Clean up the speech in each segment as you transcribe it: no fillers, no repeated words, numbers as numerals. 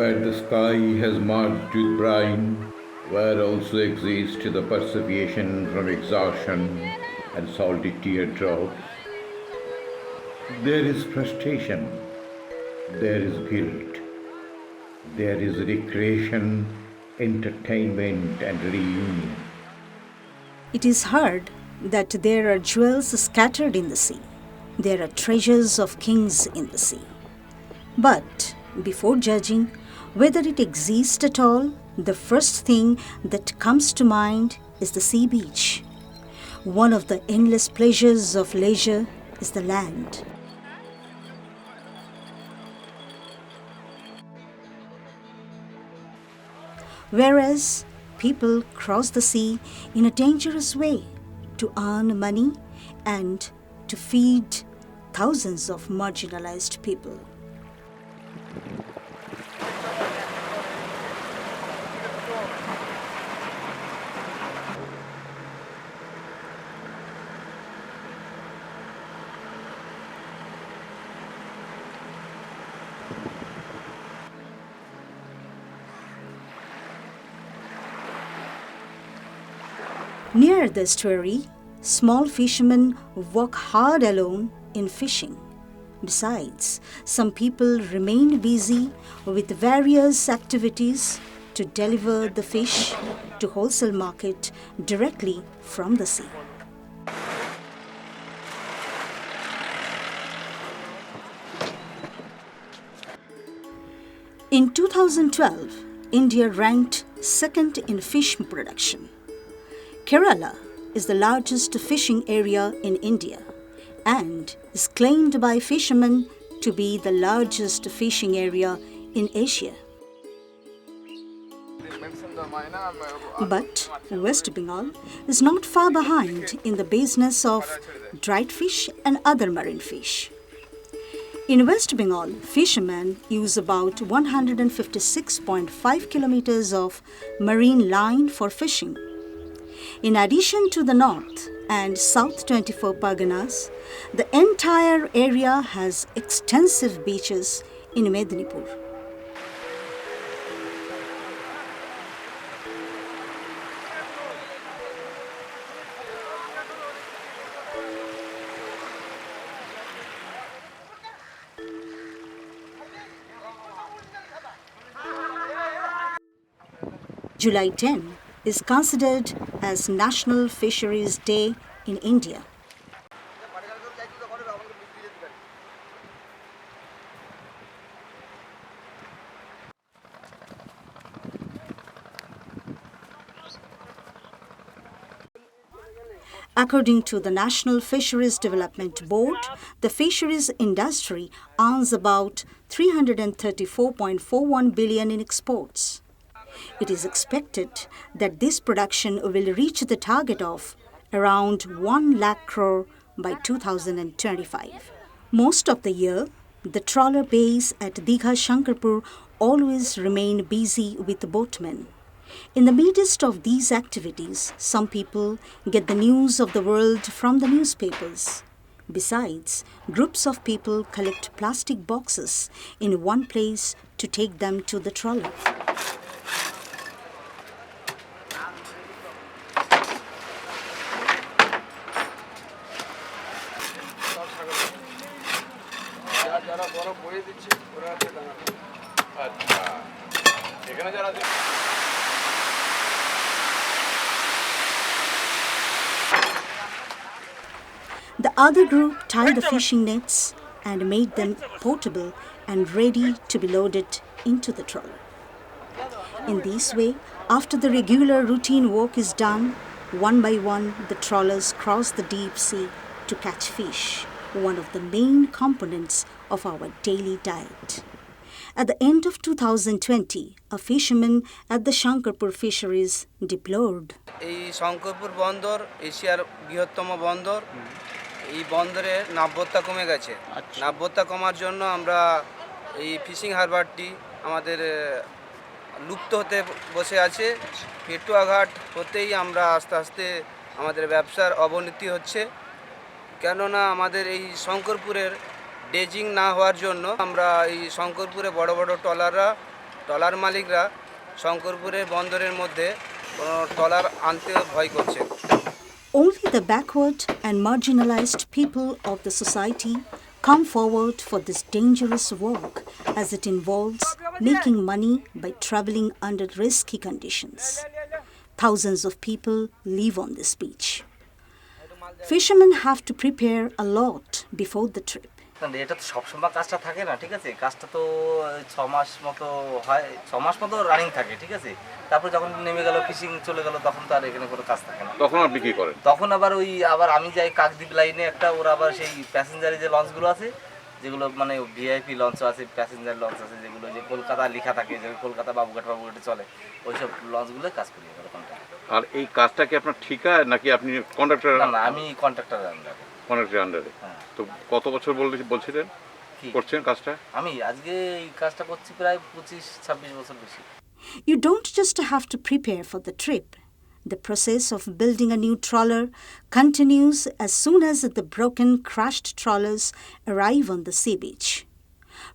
where the sky has marked with brine, where also exists the perseveration from exhaustion and salty teardrops, there is frustration, there is guilt, there is recreation, entertainment, and reunion. It is heard that there are jewels scattered in the sea. There are treasures of kings in the sea. But before judging whether it exists at all, the first thing that comes to mind is the sea beach. One of the endless pleasures of leisure is the land. Whereas people cross the sea in a dangerous way to earn money and to feed thousands of marginalized people. Near the estuary, small fishermen work hard alone in fishing. Besides, some people remain busy with various activities to deliver the fish to wholesale market directly from the sea. In 2012, India ranked second in fish production. Kerala is the largest fishing area in India and is claimed by fishermen to be the largest fishing area in Asia. But West Bengal is not far behind in the business of dried fish and other marine fish. In West Bengal, fishermen use about 156.5 kilometers of marine line for fishing. In addition to the North and South 24 Parganas, the entire area has extensive beaches in Medinipur. July 10 is considered as National Fisheries Day in India. According to the National Fisheries Development Board, the fisheries industry earns about 334.41 billion in exports. It is expected that this production will reach the target of around 1 lakh crore by 2025. Most of the year, the trawler bays at Digha Shankarpur always remain busy with boatmen. In the midst of these activities, some people get the news of the world from the newspapers. Besides, groups of people collect plastic boxes in one place to take them to the trawler. The other group tied the fishing nets and made them portable and ready to be loaded into the trawler. In this way, after the regular routine work is done, one by one the trawlers cross the deep sea to catch fish, one of the main components of our daily diet. At the end of 2020, a fisherman at the Shankarpur fisheries deplored. এই শঙ্করপুর বন্দর এশিয়ার বৃহত্তম বন্দর এই বন্দরে নাব্যতা কমে গেছে নাব্যতা কমার জন্য আমরা এই ফিশিং হারবারটি আমাদের লুপ্ত হতে বসে আছে পেটুয়াঘাট হতেই আমরা আস্তে আস্তে আমাদের ব্যবসার অবনতি হচ্ছে কেননা আমাদের এই শঙ্করপুরের ডেজিং না হওয়ার জন্য আমরা এই শঙ্করপুরে বড় বড় ট্রলাররা ট্রলার মালিকরা শঙ্করপুরের বন্দরের মধ্যে কোনো ট্রলার আনতে ভয় করছেন। Only the backward and marginalized people of the society come forward for this dangerous work, as it involves making money by traveling under risky conditions. Thousands of people live on this beach. Fishermen have to prepare a lot before the trip. এটা তো সবসময় কাজটা থাকে না, ঠিক আছে? কাজটা তো 6 মাস মতো হয়, 6 মাস মতো রানিং থাকে, ঠিক আছে? তারপর যখন নেমে গেল, ফিশিং চলে গেল, তখন তো আর এখানে কোনো কাজ থাকে না। তখন আপনি কি করেন? তখন আবার আমি যাই কাকদ্বীপ লাইনে একটা, ওরা আবার সেই প্যাসেঞ্জারি যে লঞ্চগুলো আছে, যেগুলো মানে ভিআইপি লঞ্চ আছে, প্যাসেঞ্জার লঞ্চ আছে, যেগুলো যে কলকাতা লেখা থাকে, যে কলকাতা বাবুঘাটে চলে, ওইসব লঞ্চগুলো কাজ করি ওরকম। আর এই কাজটা কি আপনার ঠিকা নাকি আপনি কন্ট্রাক্টর? না, আমি কন্ট্রাক্টরের আন্ডারে। কন্ট্রাক্টরের আন্ডারে। তো কত বছর বলছিলেন করছেন কাজটা? আমি আজকে এই কাজটা করছি প্রায় 25-26 বছর বেশি। You don't just have to prepare for the trip. The process of building a new trawler continues as soon as the broken, crushed trawlers arrive on the sea beach.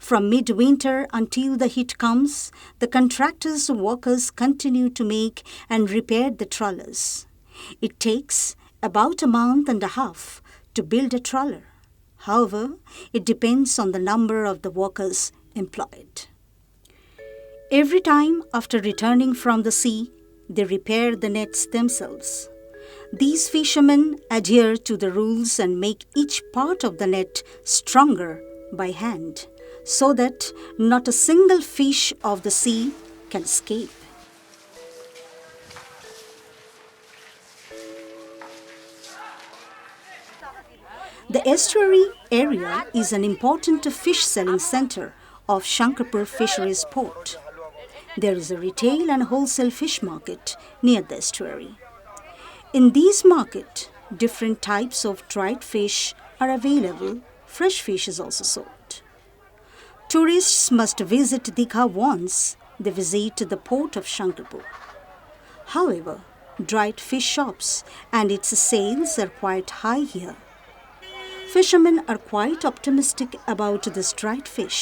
From midwinter until the heat comes, the contractors' workers continue to make and repair the trawlers. It takes about a month and a half to build a trawler. However, it depends on the number of the workers employed. Every time after returning from the sea, they repair the nets themselves. These fishermen adhere to the rules and make each part of the net stronger by hand, so that not a single fish of the sea can escape. The estuary area is an important fish-selling center of Shankarpur Fisheries Port. There is a retail and wholesale fish market near the estuary. In this market, different types of dried fish are available. Fresh fish is also sold. Tourists must visit Dikha once they visit the port of Shankarpur. However, dried fish shops and its sales are quite high here. Fishermen are quite optimistic about this dried fish.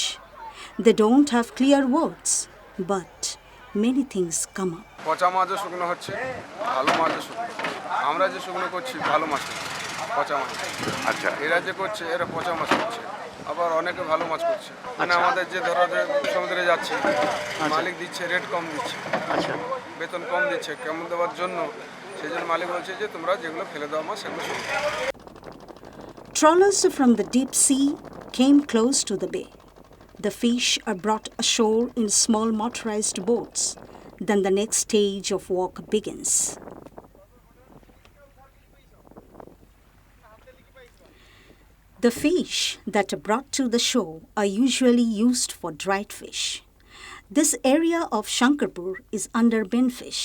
They don't have clear words, but many things come up. পচা মাছও শুকনো হচ্ছে, ভালো মাছও শুকনো। আমরা যে শুকনো করছি ভালো মাছ করছি, পচা মাছ। আচ্ছা, এরা যে করছে এরা পচা মাছ করছে, আবার অনেকে ভালো মাছ করছে। মানে আমাদের যে ধরনের সমুদ্রে যাচ্ছে, মালিক দিচ্ছে রেট কম দিচ্ছে, আচ্ছা, বেতন কম দিচ্ছে, কেমন দেওয়ার জন্য সেই জন্য মালিক বলছে যে তোমরা যেগুলো ফেলে দেওয়া মাছ সেগুলো শুকনো। Trawlers from the deep sea came close to the bay. The fish are brought ashore in small motorized boats. Then the next stage of work begins. The fish that are brought to the shore are usually used for dried fish. This area of Shankarpur is under binfish,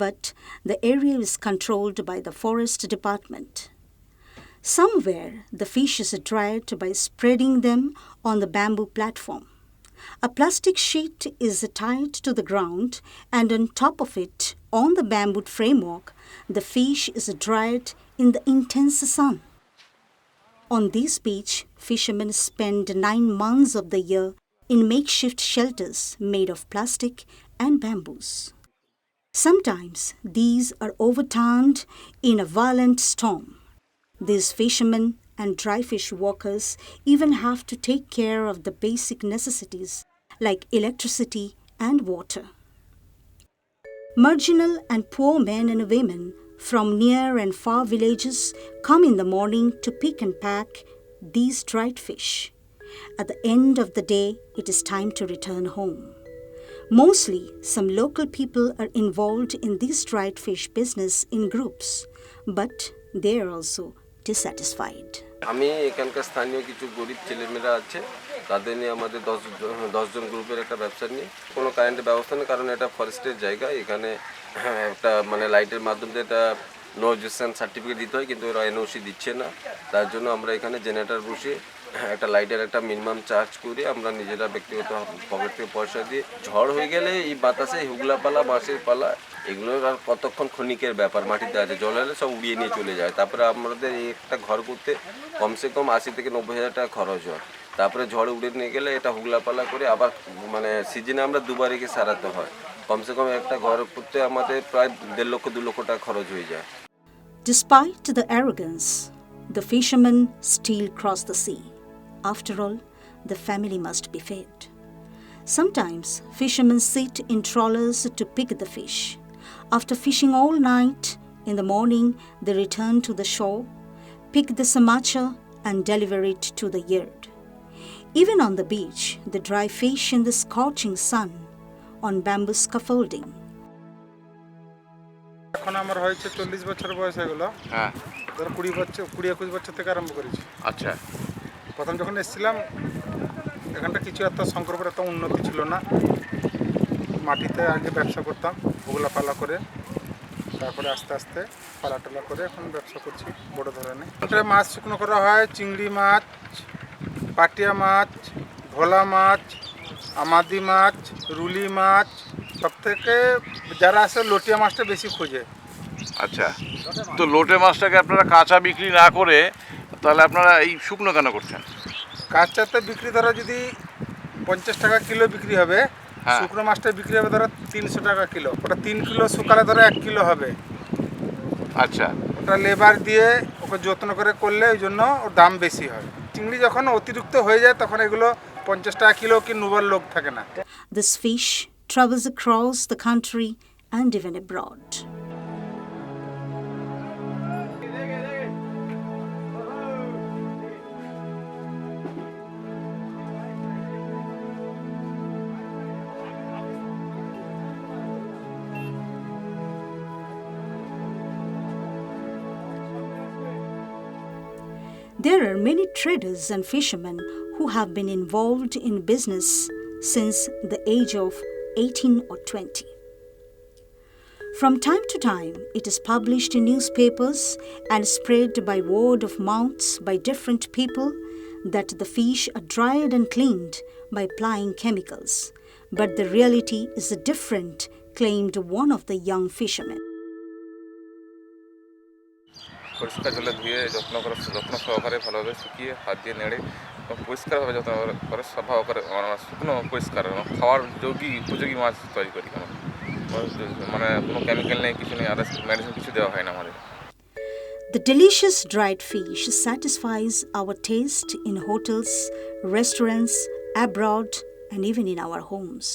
but the area is controlled by the forest department. Somewhere, the fish is dried by spreading them on the bamboo platform. A plastic sheet is tied to the ground, and on top of it, on the bamboo framework, the fish is dried in the intense sun. On this beach, fishermen spend 9 months of the year in makeshift shelters made of plastic and bamboos. Sometimes these are overturned in a violent storm. These fishermen and dry fish workers even have to take care of the basic necessities like electricity and water. Marginal and poor men and women from near and far villages come in the morning to pick and pack these dried fish. At the end of the day, it is time to return home. Mostly, some local people are involved in this dried fish business in groups, but they are also dissatisfied. আমি এখানকার স্থানীয় কিছু গরিব ছেলেমেয়েরা আছে, তাদের নিয়ে আমাদের 10 জন গ্রুপের একটা ব্যবসা নিয়ে কোনো কারেন্টের ব্যবস্থা নেই, কারণ এটা ফরেস্টের জায়গা। এখানে একটা মানে লাইটের মাধ্যমে এটা নো অবজেকশন সার্টিফিকেট দিতে হয়, কিন্তু ওরা এনওসি দিচ্ছে না। তার জন্য আমরা এখানে জেনারেটর বসিয়ে একটা লাইটের একটা মিনিমাম চার্জ করে আমরা নিজেরা ব্যক্তিগত পকেট থেকে পয়সা দিয়ে, ঝড় হয়ে গেলে এই বাতাসে হুগলা পালা, বাঁশের পালা, এগুলো আর কতক্ষণ ক্ষণিকের ব্যাপার, মাটিতে আছে, জল হলে সব উড়িয়ে নিয়ে চলে যায়। তারপরে আমাদের এই একটা ঘর করতে কমসে কম 80 থেকে 90 হাজার টাকা খরচ হয়। তারপরে ঝড়ে উড়ে নিয়ে গেলে এটা হুগলাপালা করে আবার মানে সিজনে আমরা দুবার একে সারাতে হয়। কমসে কম একটা ঘর করতে আমাদের প্রায় 1.5 লক্ষ 2 লক্ষ টাকা খরচ হয়ে যায়। Despite the arrogance, the fishermen still cross the sea. After all, the family must be fed. Sometimes fishermen sit in trawlers to pick the fish. After fishing all night, in the morning they return to the shore, pick the samacha and deliver it to the yard. Even on the beach, they dry fish in the scorching sun on bamboo scaffolding. এখন আমার হয়েছে 40 বছর বয়স হয়ে গেল। হ্যাঁ, ধর 20-21 বছর থেকে আরম্ভ করেছি। আচ্ছা, প্রথম যখন এসেছিলাম এখানটা কিছু এত শঙ্করপুর এত উন্নতি ছিল না। মাটিতে আগে ব্যবসা করতাম ওগুলা পালা করে, তারপরে আস্তে আস্তে পালা টালা করে এখন ব্যবসা করছি বড় ধরনের। এখানে মাছ শুকনো করা হয়, চিংড়ি মাছ, পাটিয়া মাছ, ভোলা মাছ, আমাদি মাছ, রুলি মাছ। সব থেকে যারা আসে লটিয়া মাছটা বেশি খোঁজে। আচ্ছা। তো লোটে মাছটাকে আপনারা কাঁচা বিক্রি না করে তাহলে আপনারা এই শুকনো কেন করছেন? কাঁচাতে বিক্রি ধরো যদি 50 টাকা কিলো বিক্রি হবে, হ্যাঁ। শুকনো মাছটা বিক্রি হবে ধরো 300 টাকা কিলো। ওটা 3 কিলো শুকালে ধরো 1 কিলো হবে। আচ্ছা, ওটা লেবার দিয়ে ওকে যত্ন করে করলে ওই জন্য ওর দাম বেশি হয়। চিংড়ি যখন অতিরিক্ত হয়ে যায় তখন এগুলো 50 টাকা কিলো কি নেবার লোক থাকে না। This fish travels across the country and even abroad. There are many traders and fishermen who have been involved in business since the age of 18 or 20. From time to time, it is published in newspapers and spread by word of mouth by different people that the fish are dried and cleaned by applying chemicals. But the reality is different, claimed one of the young fishermen. পরিষ্কার জলে ধুয়ে যত্ন সহকারে ভালোভাবে শুকিয়ে হাত দিয়ে নেড়ে এবং পরিষ্কারভাবে যত্ন করে সভা করে শুকনো পরিষ্কার এবং খাওয়ার উপযোগী মাছ তৈরি করি। মানে কোনো কেমিক্যাল নেই, কিছু নেই, আদার্স মেডিসিন কিছু দেওয়া হয় না আমাদের। The delicious dried fish satisfies our taste in hotels, restaurants, abroad, and even in our homes.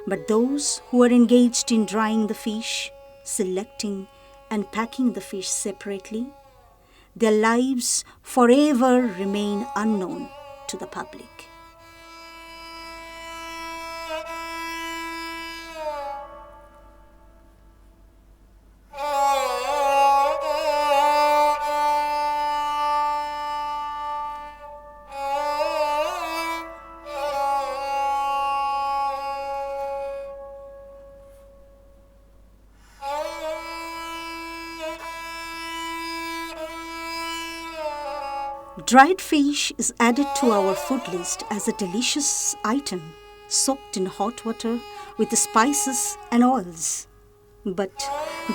But those who are engaged in drying the fish, selecting and packing the fish separately, their lives forever remain unknown to the public. Dried fish is added to our food list as a delicious item, soaked in hot water with spices and oils. But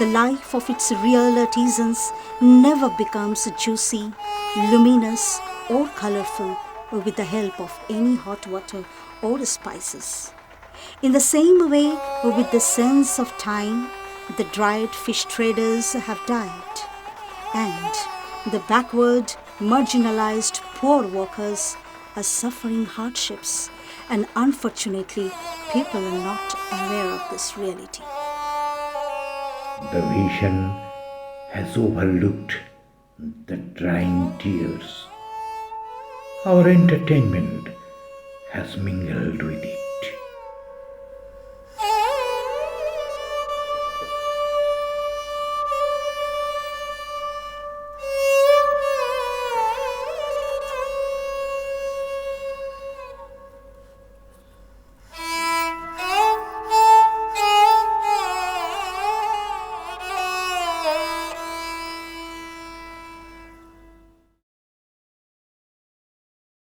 the life of its real artisans never becomes juicy, luminous or colorful with the help of any hot water or spices. In the same way, with the sense of time, the dried fish traders have died, and the backward, marginalized poor workers are suffering hardships, and unfortunately, people are not aware of this reality. The vision has overlooked the drying tears. Our entertainment has mingled with it.